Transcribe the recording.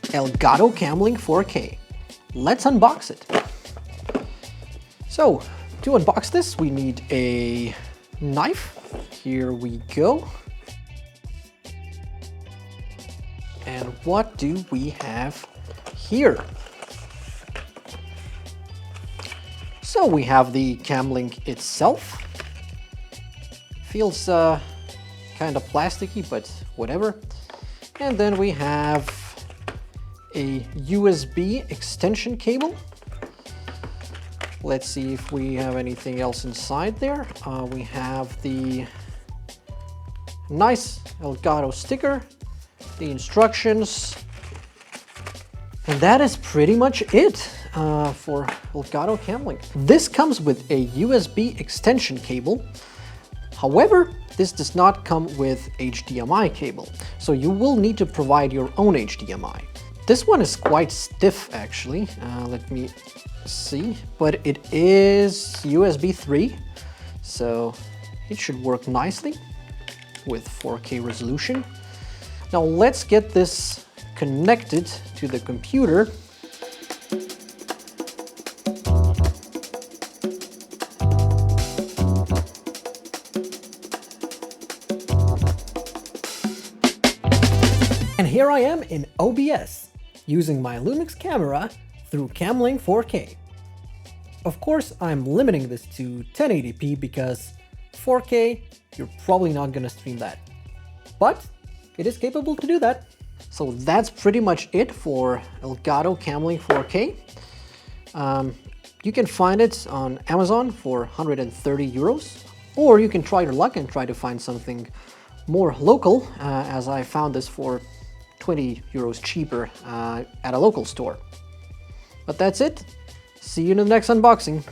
Elgato Camlink 4K. Let's unbox it. So, to unbox this, we need a knife. Here we go. And what do we have here? So we have the Camlink itself. Feels kind of plasticky, but whatever. And then we have a USB extension cable. Let's see if we have anything else inside there. We have the nice Elgato sticker, the instructions, and that is pretty much it for Elgato Camlink. This comes with a USB extension cable. However, this does not come with HDMI cable, so you will need to provide your own HDMI. This one is quite stiff actually, let me see, but it is USB 3, so it should work nicely with 4K resolution. Now let's get this connected to the computer. And here I am in OBS, using my Lumix camera through Camlink 4K. Of course, I'm limiting this to 1080p because 4K, you're probably not gonna stream that. But it is capable to do that. So that's pretty much it for Elgato Camlink 4K. You can find it on Amazon for 130 euros, or you can try your luck and try to find something more local, as I found this for 20 euros cheaper at a local store. But that's it. See you in the next unboxing.